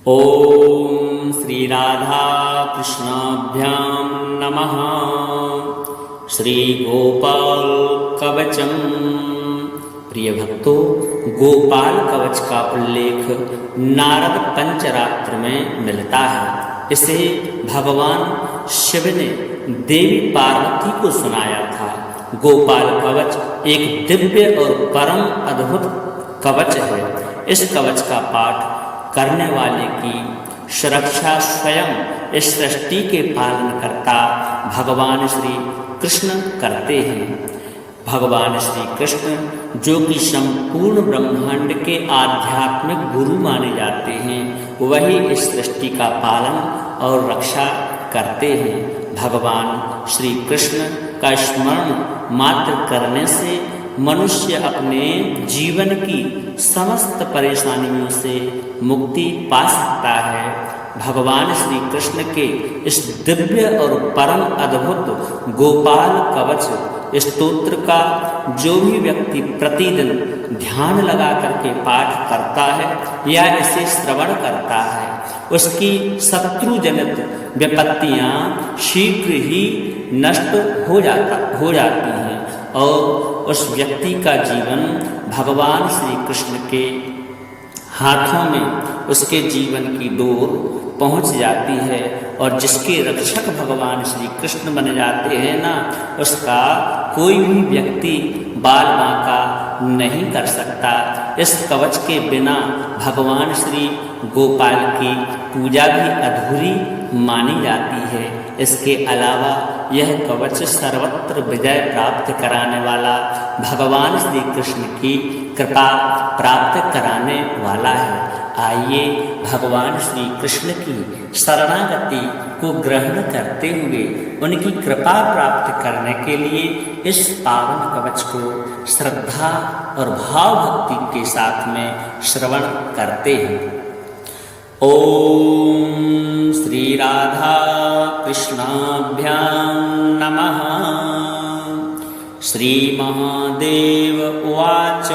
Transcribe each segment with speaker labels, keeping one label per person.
Speaker 1: ओम श्री राधा कृष्णाभ्यां नमः। श्री गोपाल कवचम। प्रिय भक्तों, गोपाल कवच का उल्लेख नारद पंचरात्र में मिलता है। इसे भगवान शिव ने देवी पार्वती को सुनाया था। गोपाल कवच एक दिव्य और परम अद्भुत कवच है। इस कवच का पाठ करने वाले की सुरक्षा स्वयं इस सृष्टि के पालनकर्ता भगवान श्री कृष्ण करते हैं। भगवान श्री कृष्ण जो कि संपूर्ण ब्रह्मांड के आध्यात्मिक गुरु माने जाते हैं, वही इस सृष्टि का पालन और रक्षा करते हैं। भगवान श्री कृष्ण का स्मरण मात्र करने से मनुष्य अपने जीवन की समस्त परेशानियों से मुक्ति पा सकता है। भगवान श्री कृष्ण के इस दिव्य और परम अद्भुत गोपाल कवच स्तोत्र का जो भी व्यक्ति प्रतिदिन ध्यान लगा करके पाठ करता है या इसे श्रवण करता है, उसकी शत्रु जनित विपत्तियां शीघ्र ही नष्ट हो जाती हैं और उस व्यक्ति का जीवन भगवान श्री कृष्ण के हाथों में उसके जीवन की डोर पहुंच जाती है और जिसके रक्षक भगवान श्री कृष्ण बन जाते हैं ना, उसका कोई भी व्यक्ति बाल बांका नहीं कर सकता। इस कवच के बिना भगवान श्री गोपाल की पूजा भी अधूरी मानी जाती है। इसके अलावा यह कवच सर्वत्र विजय प्राप्त कराने वाला, भगवान श्री कृष्ण की कृपा प्राप्त कराने वाला है। आइए भगवान श्री कृष्ण की शरणागति को ग्रहण करते हुए उनकी कृपा प्राप्त करने के लिए इस पावन कवच को श्रद्धा और भाव भक्ति के साथ में श्रवण करते हैं। ओम श्री राधा कृष्णाभ्यां नमः। श्री महादेव उवाच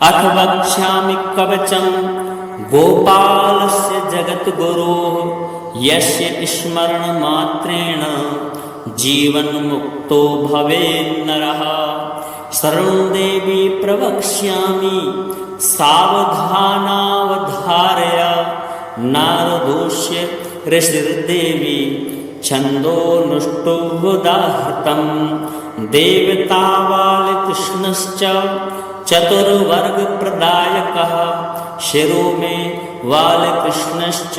Speaker 1: अथ वक्ष्यामि कवचं गोपालस्य जगद्गुरोः यस्य स्मरणमात्रेण जीवन्मुक्तो भवेन्नरः। शरणं देवी प्रवक्ष्यामि सावधानावधारय। नारदोऽस्य ऋषिर्देवी छन्दोनुष्टुवुदाहृतं। देवतावालकृष्णश्च चतुर्वर्गप्रदायकः। शिरो मे वालकृष्णश्च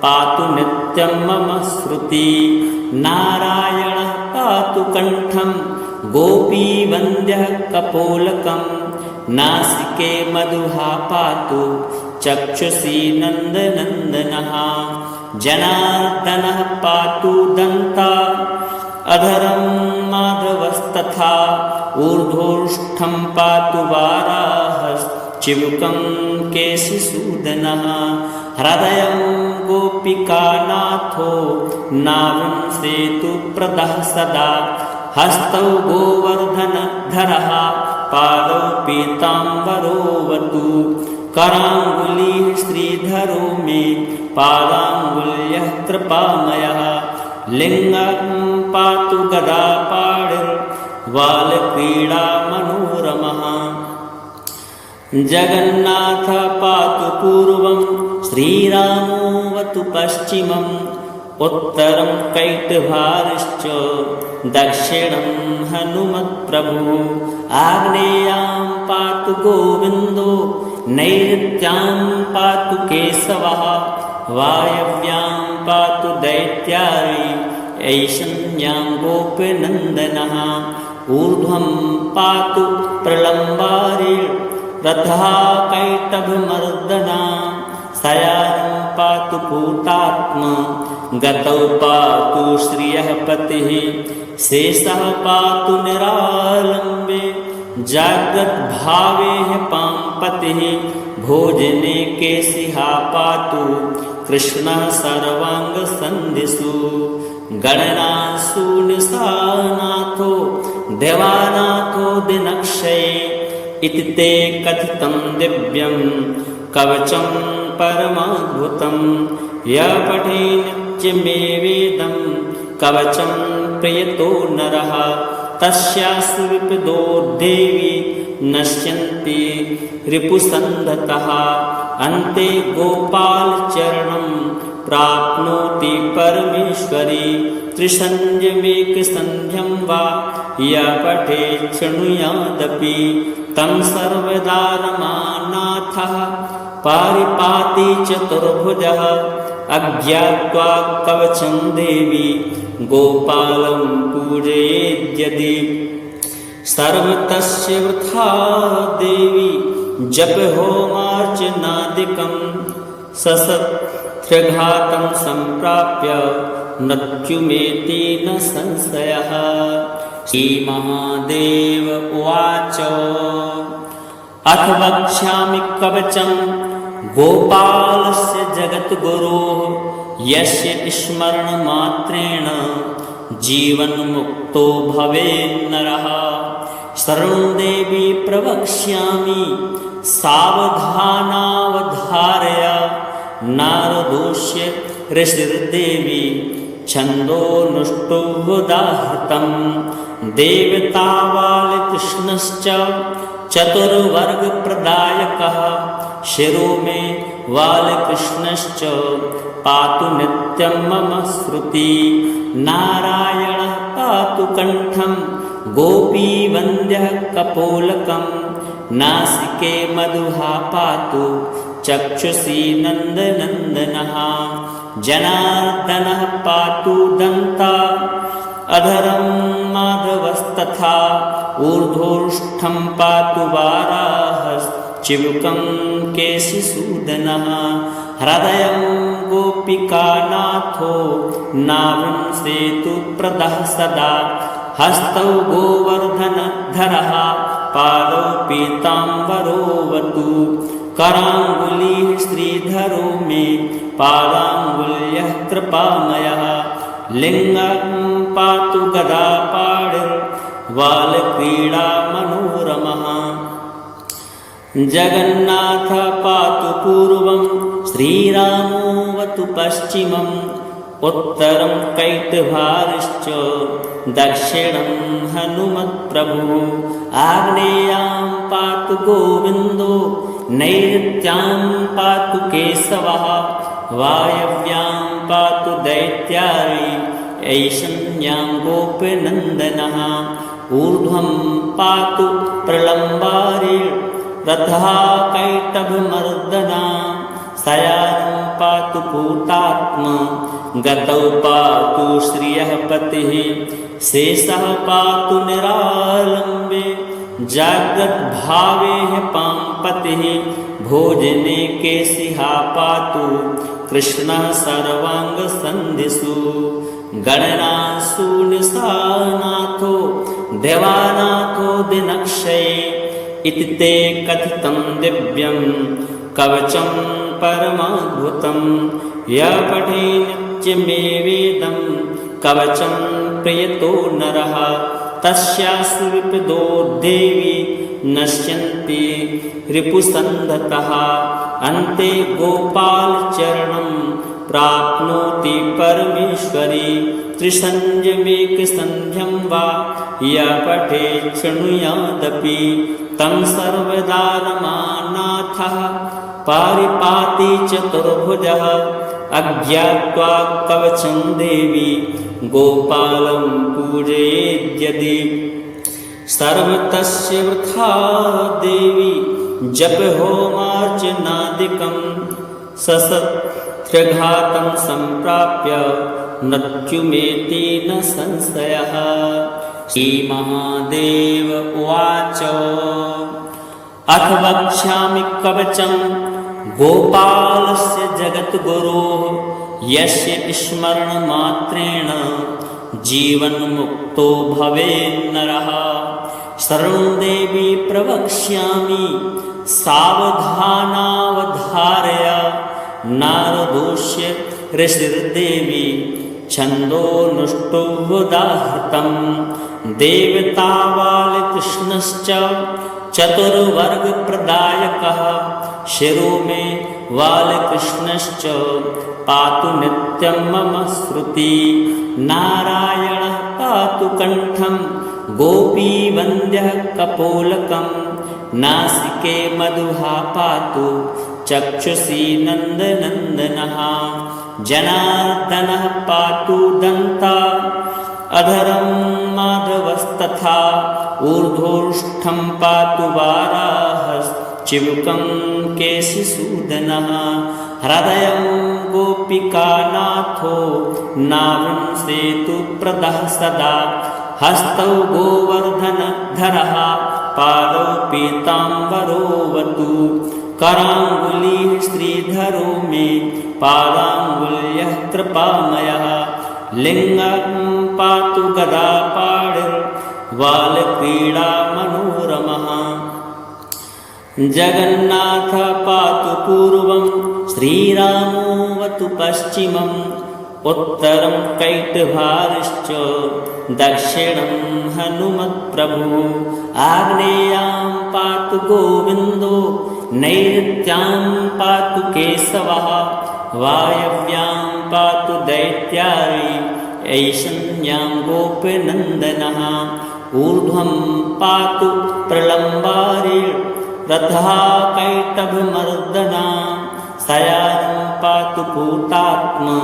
Speaker 1: पातु नित्यं मम श्रुति। नारायणः पातु कण्ठं गोपीवन्द्यः कपोलकं। नासिके मधुहा पातु चक्षुषी नन्दनन्दनः। जनार्दनः पातु दन्ता अधरं माधवस्तथा। ऊर्ध्वोष्ठं पातु वाराहश्चिबुकं केशिसूदनः। हृदयं गोपिकानाथो नावं सेतुप्रदः सदा। हस्तौ गोवर्धनधरः पादौ पीताम्बरोऽवतु। कराङ्गुलिः श्रीधरो मे पादाङ्गुल्यः कृपामयः। लिङ्गं पातु गदापाणिर्वालक्रीडा मनोरमः। जगन्नाथ पातु पूर्वं श्रीरामोऽवतु पश्चिमम्। उत्तरं कैटभारश्च दक्षिणं हनुमत्प्रभुः। आग्नेयां पातु गोविन्दो नैऋत्यां पातु केशवः। वायव्यां पातु दैत्यारी ऐशन्यां गोपीनन्दनः। ऊर्ध्वं पातु प्रलम्बारी रथः कैटभमर्दना। शयानं पातु पूतात्मा गतौ पातु श्रियः पतिः। शेषः पातु निरालम्बे जाग्रद्भावे पाम्पतिः। भोजने केशिहा पातु कृष्णः सर्वाङ्गसन्धिषु। गणनासु निशानाथो देवानाथो दिनक्षये। इति ते कथितं दिव्यं कवचं परमाद्भुतं यः पठे नित्यमेवेदं कवचं प्रयतो नरः तस्यास्तु विपदो देवी नश्यन्ति रिपुसन्धतः अन्ते गोपालचरणं प्राप्नोति परमेश्वरी त्रिसन्ध्यमेकसन्ध्यं वा यः पठेत् शृणुयादपि तं सर्वदा रमानाथः पारिपाति चतुर्भुजः अज्ञात्वा कवचं देवी गोपालं पूजयेद्यदि सर्वतस्य वृथा देवी जप होमार्चनादिकं सशस्त्रघातं सम्प्राप्य मृत्युमेति न संशयः। श्रीमहादेव उवाच अथ वक्ष्यामि कवचं गोपालस्य जगद्गुरोः यस्य स्मरणमात्रेण जीवन्मुक्तो भवेन्नरः। शरणं देवी प्रवक्ष्यामि सावधानावधारय नारदोष्य ऋषिर्देवी छन्दोनुष्टुभुदाहृतं देवतावालकृष्णश्च चतुर्वर्गप्रदायकः शिरो मे वालकृष्णश्च पातु नित्यं मम श्रुति नारायणः पातु कण्ठं गोपीवन्द्यः कपोलकं नासिके मधुहा पातु चक्षुषी नन्दनन्दनः जनार्दनः पातु दन्ता अधरं माधवस्तथा ऊर्ध्वोष्ठं पातु वाराहश्चिबुकं केशिसूदनः हृदयं गोपिकानाथो नावंसेतु प्रदः सदा हस्तौ गोवर्धनधरः पादौ पीताम्बरोऽवतु कराङ्गुलिः श्रीधरो मे पादाङ्गुल्यः कृपामयः लिङ्गं पातु गदापाणिर्वालक्रीडा मनोरमः जगन्नाथ पातु पूर्वं श्रीरामोऽवतु पश्चिमम् उत्तरं कैटभारश्च दक्षिणं हनुमत्प्रभुः आग्नेयां पातु गोविन्दो नैऋत्यां पातु केशवः वायव्यां पातु दैत्यारी ऐशन्यां गोपीनन्दनः ऊर्ध्वं पातु प्रलम्बारी रथः कैटभमर्दना शयानं पातु पूतात्मा गतौ पातु श्रियः पतिः शेषः पातु निरालम्बे जाग्रद्भावे पाम्पतिः भोजने केशिहा पातु कृष्णः सर्वाङ्गसन्धिषु गणनासु निशानाथो देवानाथो दिनक्षये इति ते कथितं दिव्यं कवचं परमाद्भुतं यः पठे नित्यमेवेदं कवचं प्रयतो नरः तस्यास्तु विपदो देवी नश्यन्ति रिपुसन्धतः अन्ते गोपालचरणं प्राप्नोति परमेश्वरी त्रिसन्ध्यमेकसन्ध्यं वा यः पठेत् शृणुयादपि तं सर्वदा रमानाथः पारिपाति चतुर्भुजः अज्ञात्वा कवचं देवी गोपालं पूजयेद्यदि सर्वतस्य वृथा देवी जप होमार्चनादिकं सशस्त्रघातं सम्प्राप्य मृत्युमेति न संशयः। श्रीमहादेव उवाच अथ वक्ष्यामि कवचं गोपालस्य जगद्गुरोः यस्य स्मरणमात्रेण जीवन्मुक्तो भवेन्नरः। शरणं देवी प्रवक्ष्यामि सावधानावधारय नारदोष्य ऋषिर्देवी छन्दोनुष्टुभुदाहृतं देवतावालकृष्णश्च चतुर्वर्गप्रदायकः शिरो मे बालकृष्णश्च पातु नित्यं मम श्रुति नारायणः पातु कण्ठं गोपीवन्द्यः कपोलकं नासिके मधुहा पातु चक्षुषी नन्दनन्दनः जनार्दनः पातु दन्ता अधरं माधवस्तथा ऊर्ध्वोष्ठं पातु वाराहश्चिबुकं केशिसूदनः हृदयं गोपिकानाथो नाविंसेतु प्रदः सदा हस्तौ गोवर्धनधरः पादौ पीताम्बरोऽवतु कराङ्गुलिः श्रीधरो मे पादाङ्गुल्यः कृपामयः लिङ्गं पातु गदापाणिर्बालक्रीडा मनोरमः जगन्नाथ पातु पूर्वं श्रीरामोऽवतु पश्चिमम् उत्तरं कैटभारश्च दक्षिणं हनुमत्प्रभुः आग्नेयां पातु गोविन्दो नैऋत्यां पातु केशवः वायव्यां पातु दैत्यारी ऐशन्यां गोपीनन्दनः ऊर्ध्वं पातु प्रलम्बारी रथः कैटभमर्दना शयानं पातु भूतात्मा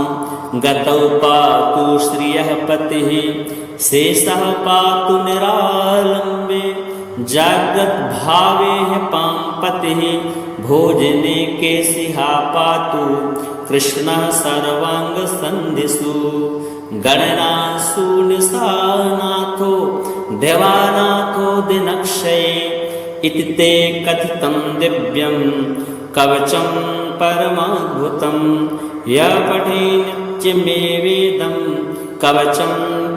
Speaker 1: गतौ पातु श्रियः पतिः शेषः पातु निरालम्बे जाग्रद्भावे पाम्पतिः भोजने केशिहा पातु कृष्णः सर्वाङ्गसन्धिषु गणनासु निशानाथो देवानाथो दिनक्षये इति ते कथितं दिव्यं कवचं परमाद्भुतं यः पठे नित्यमेवेदं कवचं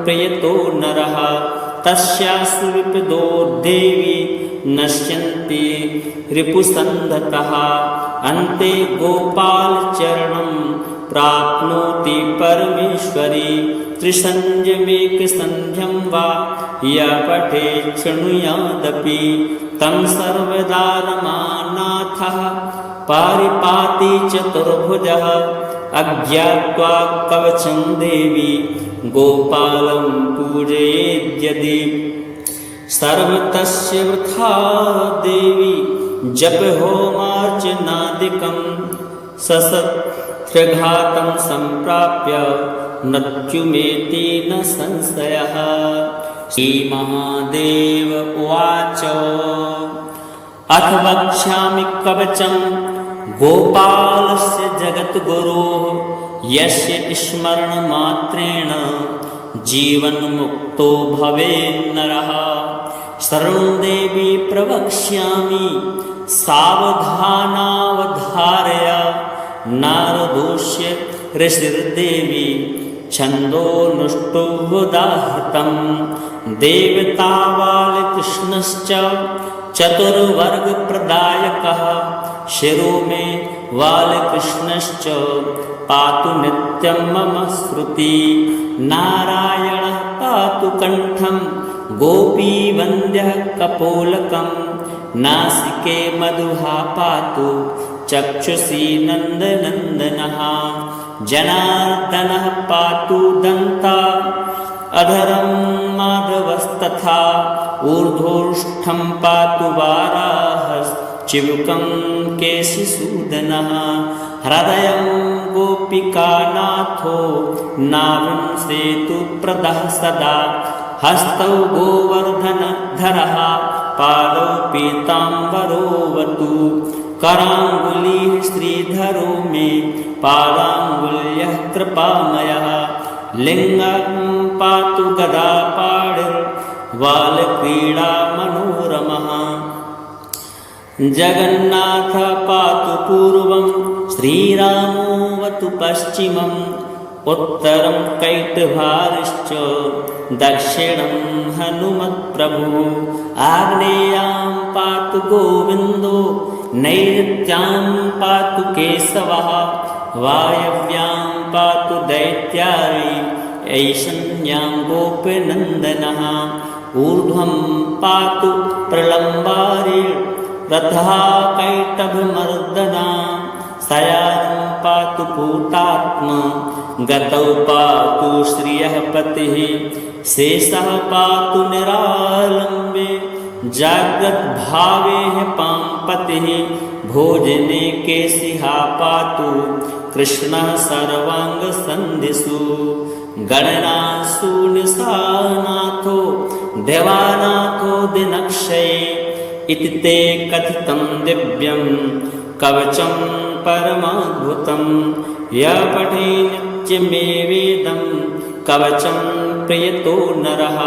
Speaker 1: प्रियतो नरः तस्यास्तु विपदो देवी नश्यन्ति रिपुसन्धतः अन्ते गोपालचरणं प्राप्नोति परमेश्वरी त्रिसन्ध्यमेकसन्ध्यं वा यः पठेत् शृणुयादपि तं सर्वदा रमानाथः पारिपाति चतुर्भुजः अज्ञात्वा कवचं देवी गोपालं पूजयेद्यदि सर्वतस्य वृथा देवी जपहोमार्चनादिकं सशस्त्रघातं सम्प्राप्य मृत्युमेति न संशयः श्रीमहादेव उवाच अथ वक्ष्यामि कवचं गोपालस्य जगद्गुरोः यस्य स्मरणमात्रेण जीवन्मुक्तो भवेन्नरः शरणं देवी प्रवक्ष्यामि सावधानावधारय नारदोष्य ऋषिर्देवी छन्दोनुष्टुवुदाहृतं देवताबालकृष्णश्च चतुर्वर्गप्रदायकः शिरो मे बालकृष्णश्च पातु नित्यं मम श्रुति नारायणः पातु कण्ठं गोपीवन्द्यः कपोलकं नासिके मधुहा पातु चक्षुषी नन्दनन्दनः जनार्दनः पातु दन्ता अधरं माधवस्तथा ऊर्ध्वोष्ठं पातु वाराहश्चिबुकं केशिसूदनः हृदयं गोपिकानाथो नाविंसेतु प्रदः सदा हस्तौ गोवर्धनधरः पादौ पीताम्बरोऽवतु कराङ्गुलिः श्रीधरो मे पादाङ्गुल्यः कृपामयः लिङ्गं पातु गदापाणिर्बालक्रीडा मनोरमः जगन्नाथ पातु पूर्वं श्रीरामोऽवतु पश्चिमम् उत्तरं कैटभारश्च दक्षिणं हनुमत्प्रभुः आग्नेयां पातु गोविन्दो नैऋत्यां पातु केशवः वायव्यां पातु दैत्यारी ऐशन्यां गोपीनन्दनः ऊर्ध्वं पातु प्रलम्बारी रथः कैटभमर्दना सयानं पातु पूतात्मा गतौ पातु श्रियः पतिः शेषः पातु निरालम्बे जाग्रत भावे पाम्पतिः भोजने केशिहा पातु कृष्णः सर्वाङ्गसन्धिषु गणनासु निशानाथो देवानाथो दिनक्षये इति ते कथितं दिव्यं कवचं परमाद्भुतं यः पठे नित्यमेवेदं कवचं प्रियतो नरः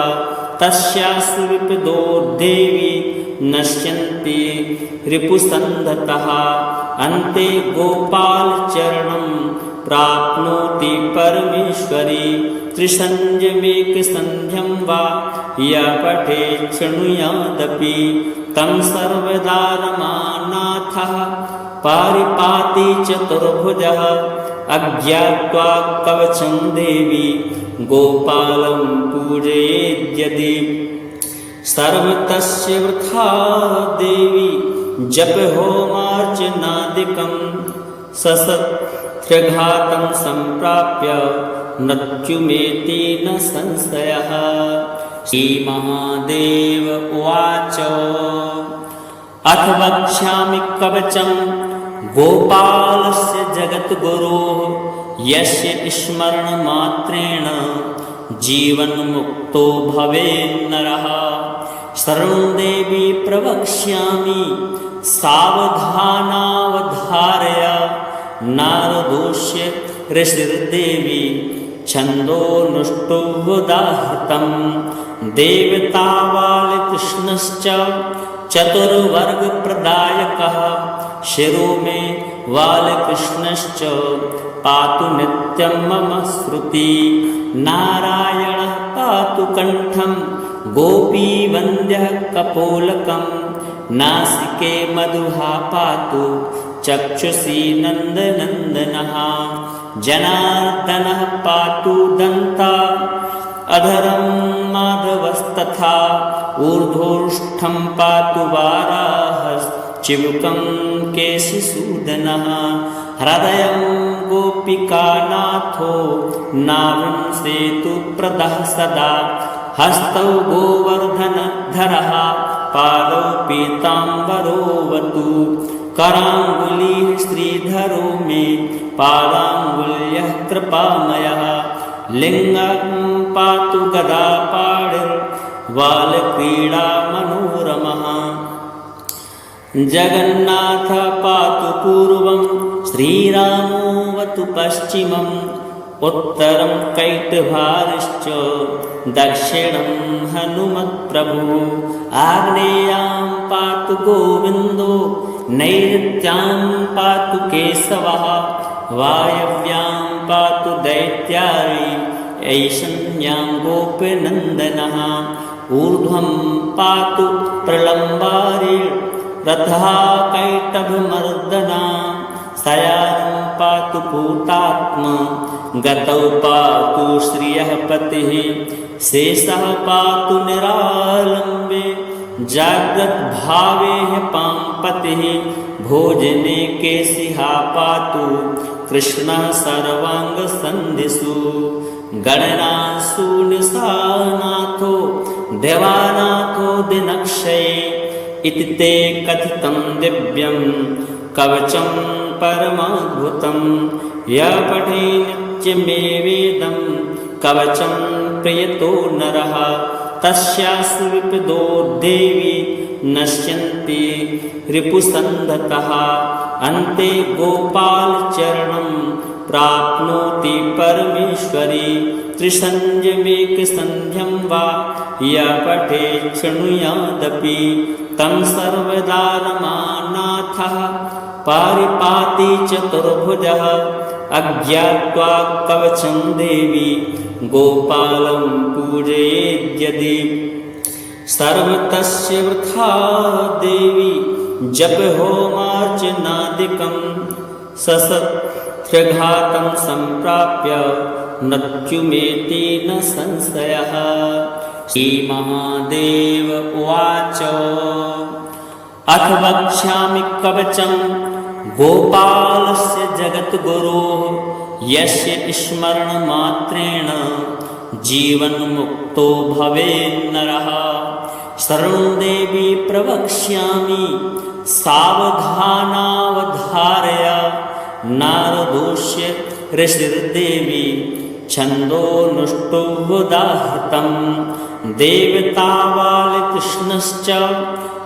Speaker 1: तस्यास्तु विपदो देवी नश्यन्ति रिपुसन्धतः अन्ते गोपालचरणं प्राप्नोति परमेश्वरी त्रिसन्ध्यमेकसन्ध्यं वा यः पठेत् शृणुयादपि तं सर्वदा रमानाथः पारिपाति चतुर्भुजः अज्ञात्वा कवचं देवी गोपालं पूजयेद्यदि सर्वतस्य वृथा देवी जप होमार्चनादिकं ससत्यघातं सम्प्राप्य मृत्युमेति न संशयः। श्रीमहादेव उवाच अथ वक्ष्यामि कवचं गोपालस्य जगद्गुरोः यस्य स्मरणमात्रेण जीवन्मुक्तो भवेन्नरः शरणं देवी प्रवक्ष्यामि सावधानावधारय नारदोष्य ऋषिर्देवी छन्दोनुष्टुवुदाहृतं देवतावालकृष्णश्च चतुर्वर्गप्रदायकः शिरो मे वालकृष्णश्च पातु नित्यं मम श्रुति नारायणः पातु कण्ठं गोपीवन्द्यः कपोलकं नासिके मधुहा पातु चक्षुषी नन्दनन्दनः जनार्दनः पातु दन्ता अधरं माधवस्तथा ऊर्ध्वोष्ठं पातु वाराहश्चिबुकं केशिसूदनः हृदयं गोपिकानाथो नावंसेतु प्रदः सदा हस्तौ गोवर्धनधरः पादौ पीताम्बरोऽवतु कराङ्गुलिः श्रीधरो मे पादाङ्गुल्यः कृपामयः लिङ्गं पातु गदापाणिर्वालक्रीडा मनोरमः जगन्नाथ पातु पूर्वं श्रीरामोऽवतु पश्चिमम् उत्तरं कैटभारश्च दक्षिणं हनुमत्प्रभुः आग्नेयां पातु गोविन्दो नैऋत्यां पातु केशवः वायव्यां पातु दैत्यारी ऐशन्यां गोपीनन्दनः ऊर्ध्वं पातु प्रलम्बारी रथः कैटभमर्दना शयानं पातु पूतात्मा गतौ पातु श्रियः पतिः शेषः पातु निरालम्बे जाग्रत भावे पाम्पतिः भोजने केशिहा पातु कृष्णः सर्वाङ्गसन्धिषु गणनासु निशानाथो देवानाथो दिनक्षये इति ते कथितं दिव्यं कवचं परमाद्भुतं यः पठे नित्यमेवेदं कवचं प्रियतो नरः तस्यास्तु विपदो देवी नश्यन्ति रिपुसन्धतः अन्ते गोपालचरणं प्राप्नोति परमेश्वरी त्रिसन्ध्यमेकसन्ध्यं वा यः पठेत् शृणुयादपि तं सर्वदा रमानाथः पारिपाति चतुर्भुजः अज्ञात्वा कवचं देवी गोपालं पूजयेद्यदि सर्वतस्य वृथा देवी जप होमार्चनादिकं ससत्यघातं सम्प्राप्य मृत्युमेति न संशयः। श्रीमहादेव उवाच अथ वक्ष्यामि कवचं गोपालस्य जगद्गुरोः यस्य स्मरणमात्रेण जीवन्मुक्तो भवेन्नरः। शरणं देवी प्रवक्ष्यामि सावधानावधारय। नारदोऽस्य ऋषिर्देवी छन्दोनुष्टुवुदाहृतं। देवताबालकृष्णश्च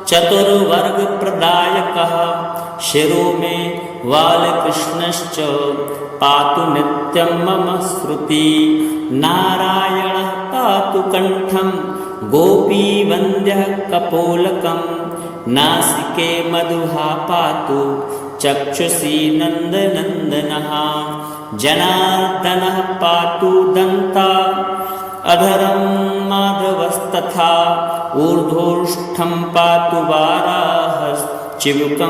Speaker 1: चतुर्वर्गप्रदायकः। शिरो मे बालकृष्णश्च पातु नित्यं मम श्रुति। नारायणः पातु कण्ठं गोपीवन्द्यः कपोलकं। नासिके मधुहा पातु चक्षुषी नन्दनन्दनः। जनार्दनः पातु दन्ता अधरं माधवस्तथा। ऊर्ध्वोष्ठं पातु वाराहश्चिबुकं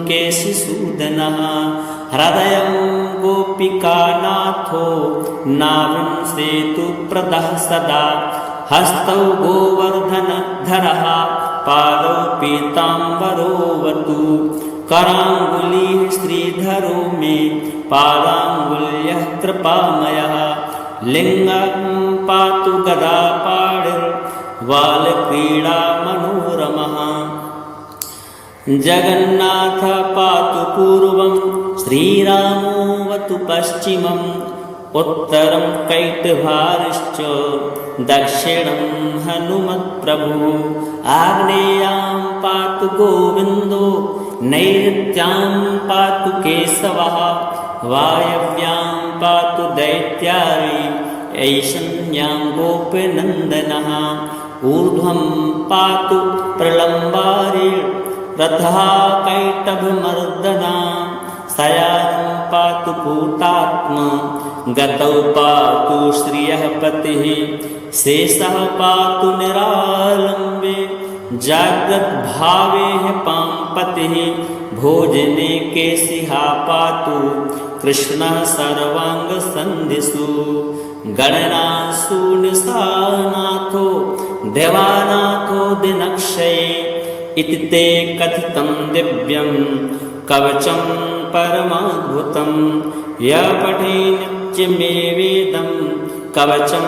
Speaker 1: केशिसूदनः। हृदयं गोपिकानाथो नाभिं सेतुप्रदः सदा। हस्तौ गोवर्धनधरः पादौ पीताम्बरोऽवतु। कराङ्गुलिः श्रीधरो मे पादाङ्गुल्यः कृपामयः। लिङ्गं पातु गदापाणिर्बालक्रीडा मनोरमः। जगन्नाथ पातु पूर्वं श्रीरामोऽवतु पश्चिमम्। उत्तरं कैटभारश्च दक्षिणं हनुमत्प्रभुः। आग्नेयां पातु गोविन्दो नैऋत्यां पातु केशवः। वायव्यां पातु दैत्यारी ऐशन्यां गोपीनन्दनः। ऊर्ध्वं पातु प्रलम्बारी रथः कैटभमर्दना। शयानं पातु पूतात्मा गतौ पातु श्रियः पतिः। शेषः पातु निरालम्बे जाग्रद्भावे पाम्पतिः। भोजने केशिहा पातु कृष्णः सर्वाङ्गसन्धिषु। गणनासु निशानाथो देवानाथो दिनक्षये। इति ते कथितं दिव्यं कवचं परमाद्भुतं। यः पठे नित्यमेवेदं कवचं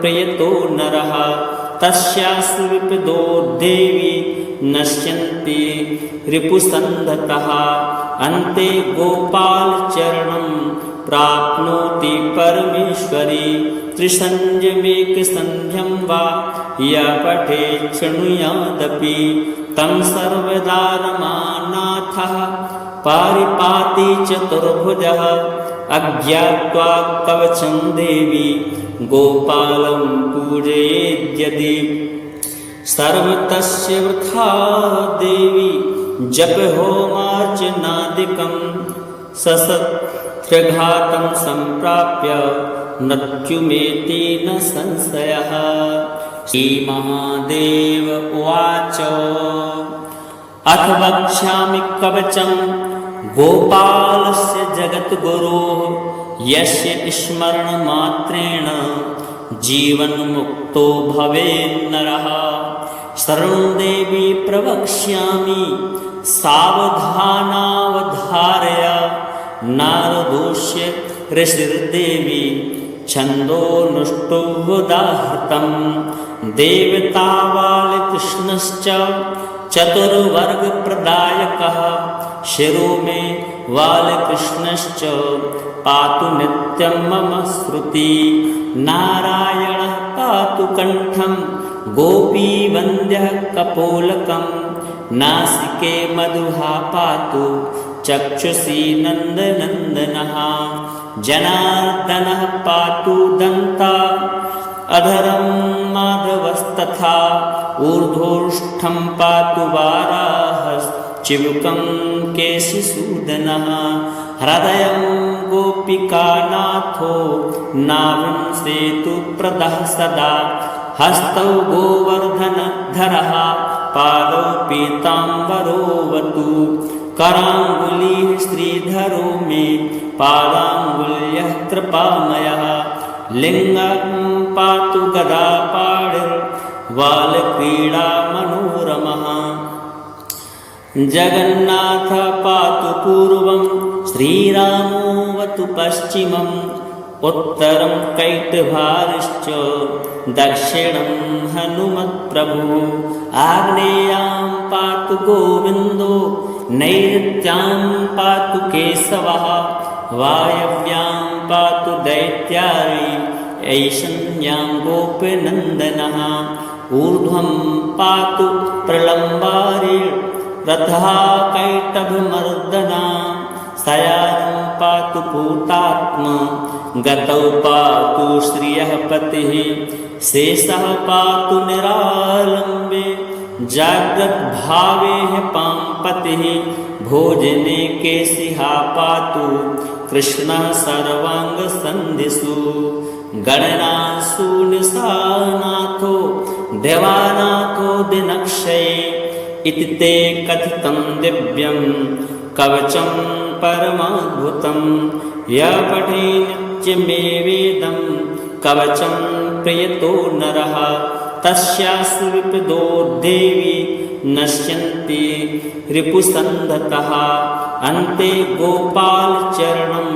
Speaker 1: प्रियतो नरः। तस्यास्तु विपदो देवी नश्यन्ति रिपुसन्धतः। अन्ते गोपालचरणं प्राप्नोति परमेश्वरी। त्रिसन्ध्यमेकसन्ध्यं वा यः पठेत् शृणुयादपि। तं सर्वदा रमानाथः पारिपाति चतुर्भुजः। अज्ञात्वा कवचं देवी गोपालं पूजयेद्यदि। सर्वतस्य वृथा देवी जपहोमार्चनादिकं। सशस्त्रघातं सम्प्राप्य मृत्युमेति न संशयः। श्रीमहादेव उवाच अथ वक्ष्यामि कवचं गोपालस्य जगद्गुरोः यस्य स्मरणमात्रेण जीवन्मुक्तो भवेन्नरः। शरणं देवी प्रवक्ष्यामि सावधानावधारय। नारदोऽस्य ऋषिर्देवी छन्दोनुष्टुवुदाहृतं। देवताबालकृष्णश्च चतुर्वर्गप्रदायकः। शिरो मे बालकृष्णश्च पातु नित्यं मम श्रुति। नारायणः पातु कण्ठं गोपीवन्द्यः कपोलकं। नासिके मधुहा पातु चक्षुषी नन्दनन्दनः। जनार्दनः पातु दन्ता अधरं माधवस्तथा। ऊर्ध्वोष्ठं पातु वाराहश्चिबुकं केशिसूदनः। हृदयं गोपिकानाथो नाभिं सेतुप्रदः सदा। हस्तौ गोवर्धनधरः पादौ पीताम्बरोऽवतु। कराङ्गुलिः श्रीधरो मे पादाङ्गुल्यः कृपामयः। लिङ्गं पातु गदापाणिर्बालक्रीडा मनोरमः। जगन्नाथ पातु पूर्वं श्रीरामोऽवतु पश्चिमम् उत्तरं कैटभारश्च दक्षिणं हनुमत्प्रभुः आग्नेयां पातु गोविन्दो नैऋत्यां पातु केशवः वायव्यां पातु दैत्यारी ऐशान्यां गोपीनन्दनः ऊर्ध्वं पातु प्रलम्बारी रथः कैटभमर्दना शयानं पातु पूतात्मा गतौ पातु श्रियः पतिः शेषः पातु निरालम्बे जाग्रद्भावे पाम्पतिः भोजने केशिहा पातु कृष्णः सर्वाङ्गसन्धिषु गणनासु निशानाथो देवानाथो दिनक्षये इति ते कथितं दिव्यं कवचं परमाद्भुतं यः पठे नित्यमेवेदं कवचं प्रियतो नरः तस्यास्तु विपदो देवी नश्यन्ति रिपुसन्धतः अन्ते गोपालचरणं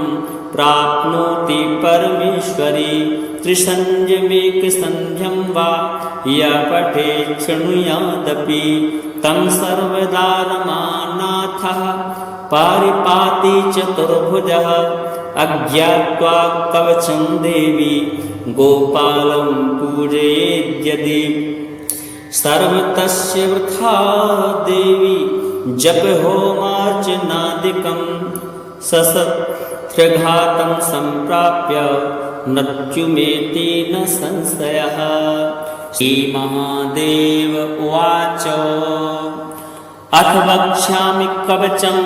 Speaker 1: प्राप्नोति परमेश्वरी त्रिसन्ध्यमेकसन्ध्यं वा यः पठेत् शृणुयादपि तं सर्वदा रमानाथः पारिपाति चतुर्भुजः अज्ञात्वा कवचं देवी गोपालं पूजयेद्यदि सर्वतस्य वृथा देवी जपहोमार्चनादिकं सशस्त्रघातं सम्प्राप्य मृत्युमेति न संशयः। श्रीमहादेव उवाच अथ वक्ष्यामि कवचं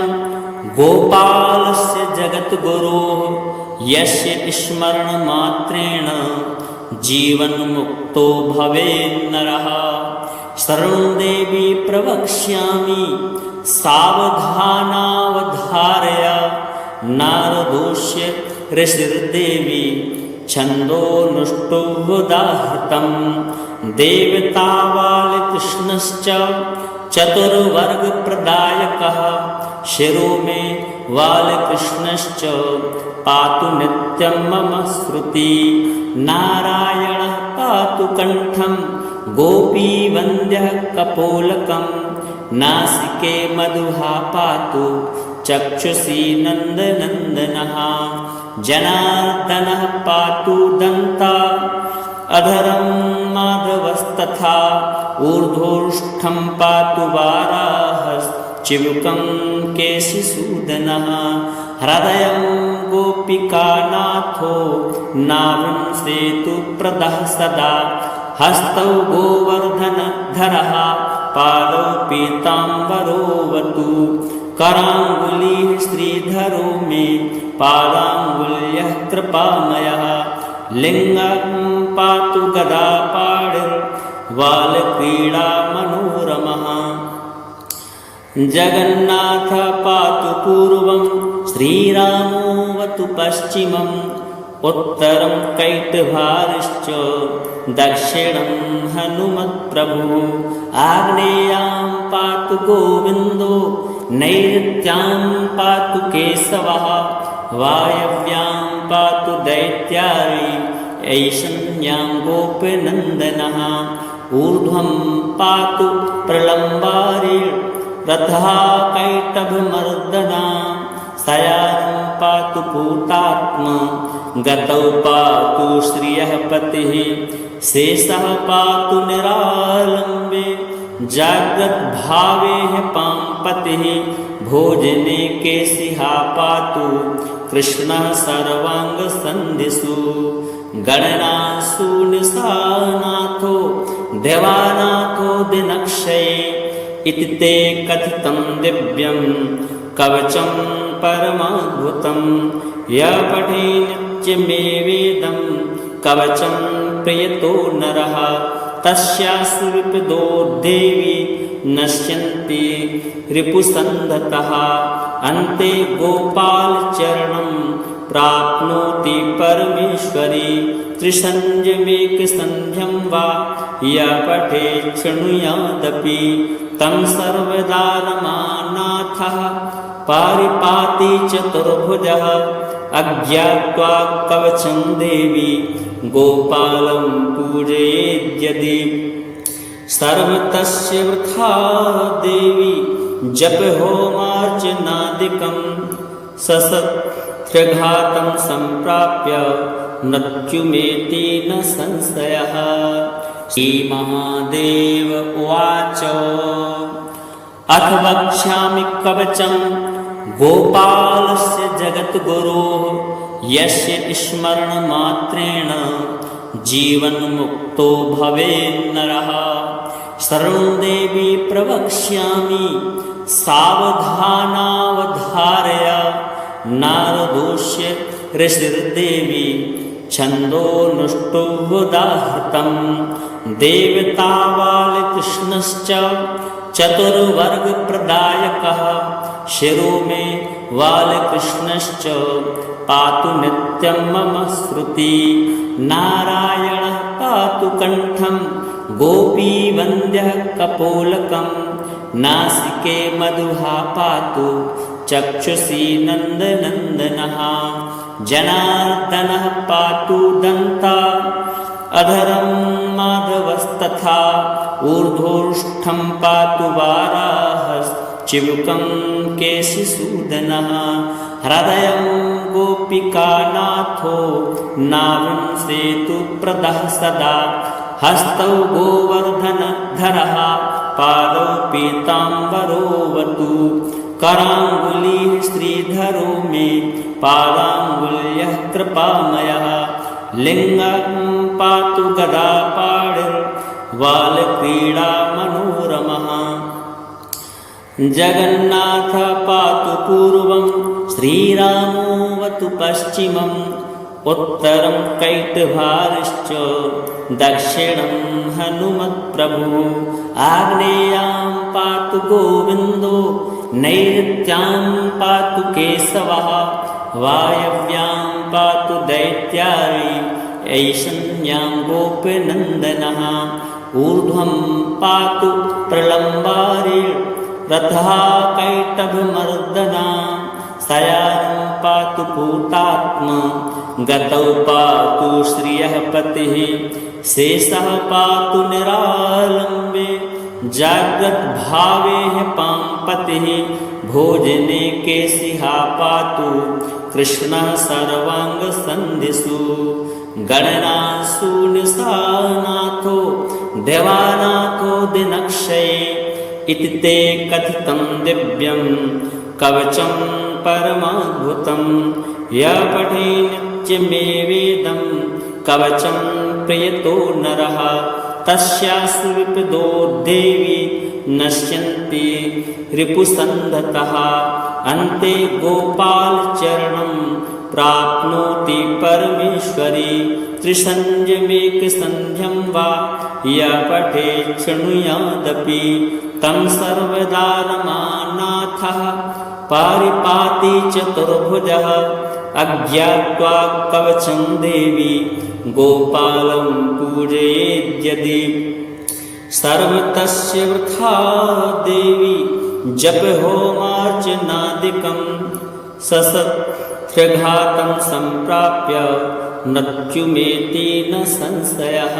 Speaker 1: गोपालस्य जगद्गुरोः यस्य स्मरणमात्रेण जीवन्मुक्तो भवेन्नरः। शरणो देवी प्रवक्ष्यामि सावधानावधारय नारदोऽस्य ऋषिर्देवी छन्दोनुष्टुवुदाहृतं देवतावालकृष्णश्च चतुर्वर्गप्रदायकः शिरो मे वालकृष्णश्च पातु नित्यं मम श्रुति नारायणः पातु कण्ठं गोपीवन्द्यः कपोलकं नासिके मधुहा पातु चक्षुषी नन्दनन्दनः जनार्दनः पातु दन्ता अधरं माधवस्तथा ऊर्ध्वोष्ठं पातु वाराहश्चिबुकं केशिसूदनः हृदयं गोपिकानाथो नाभिं सेतुप्रदः सदा हस्तौ गोवर्धनधरः पादौ पीताम्बरोऽवतु कराङ्गुलिः श्रीधरो मे पादाङ्गुल्यः कृपामयः लिङ्गं पातु गदापाणिर्वालक्रीडा मनोरमः जगन्नाथ पातु पूर्वं श्रीरामोऽवतु पश्चिमम् उत्तरं कैटभारश्च दक्षिणं हनुमत्प्रभुः आग्नेयां पातु गोविन्दो नैऋत्यां पातु केशवः वायव्यां पातु दैत्यारी ऐशान्यां गोपीनन्दनः ऊर्ध्वं पातु प्रलम्बारी रथः कैटभमर्दना शयानं पातु पूतात्मा गतौ पातु श्रियः पतिः शेषः पातु निरालम्बे जाग्रद्भावे पाम्पतिः भोजने केशिहा पातु कृष्णः सर्वाङ्गसन्धिषु गणनासु निशानाथो देवानाथो दिनक्षये इति ते कथितं दिव्यं कवचं परमाद्भुतं यः पठे नित्यमेवेदं कवचं प्रियतो नरः तस्यास्तु विपदो देवी नश्यन्ति रिपुसन्धतः अन्ते गोपालचरणं प्राप्नोति परमेश्वरी त्रिसन्ध्यमेकसन्ध्यं वा य पठेत् शृणुयादपि तं सर्वदा रमानाथः पारिपाति चतुर्भुजः अज्ञात्वा कवचं देवी गोपालं पूजयेद्यदि सर्वतस्य वृथा देवी जप होमार्चनादिकं ससत्यघातं सम्प्राप्य मृत्युमेति न संशयः। श्रीमहादेव उवाच अथ वक्ष्यामि कवचं गोपालस्य जगद्गुरोः यस्य स्मरणमात्रेण जीवन्मुक्तो भवेन्नरः। शरणं देवी प्रवक्ष्यामि सावधानावधारय नारदोऽस्य ऋषिर्देवी छन्दोनुष्टुवुदाहृतं देवतावालकृष्णश्च चतुर्वर्गप्रदायकः शिरो मे वालकृष्णश्च पातु नित्यं मम श्रुति नारायणः पातु कण्ठं गोपीवन्द्यः कपोलकं नासिके मधुहा पातु चक्षुषी नन्दनन्दनः जनार्दनः पातु दन्ता अधरं माधवस्तथा ऊर्ध्वोष्ठं पातु वाराहश्चिबुकं केशिसूदनः हृदयं गोपिकानाथो नाविंसेतु प्रदः सदा हस्तौ गोवर्धनधरः पादौ पीताम्बरोऽवतु कराङ्गुलिः श्रीधरो मे पादाङ्गुल्यः कृपामयः लिङ्गं पातु गदापाणिर्वालक्रीडा मनोरमः जगन्नाथ पातु पूर्वं श्रीरामोऽवतु पश्चिमम् उत्तरं कैटभारश्च दक्षिणं हनुमत्प्रभुः आग्नेयां पातु गोविन्दो नैऋत्यां पातु केशवः वायव्यां पातु दैत्यारी ऐशन्यां गोपीनन्दनः ऊर्ध्वं पातु प्रलम्बारी रथः कैटभमर्दना शयानं पातु पूतात्मा गतौ पातु श्रियः पतिः शेषः पातु निरालम्बे जाग्रद्भावे पाम्पतिः भोजने केशिहा पातु कृष्णः सर्वाङ्गसन्धिषु गणनासु निशानाथो देवानाथो दिनक्षये इति ते कथितं दिव्यं कवचं परमाद्भुतं य पठे नित्यमेवेदं कवचं प्रियतो नरः तस्यासु विपदो देवी नश्यन्ति रिपुसन्धतः अन्ते गोपालचरणं प्राप्नोति परमेश्वरी त्रिसन्ध्यमेकसन्ध्यं वा य पठेत् शृणुयादपि तं सर्वदा रमानाथः पारिपाति चतुर्भुजः अज्ञात्वा कवचं देवी गोपालं पूजयेद्यदि सर्वतस्य वृथा देवी जप होमार्चनादिकं ससत्यघातं सम्प्राप्य मृत्युमेति न संशयः।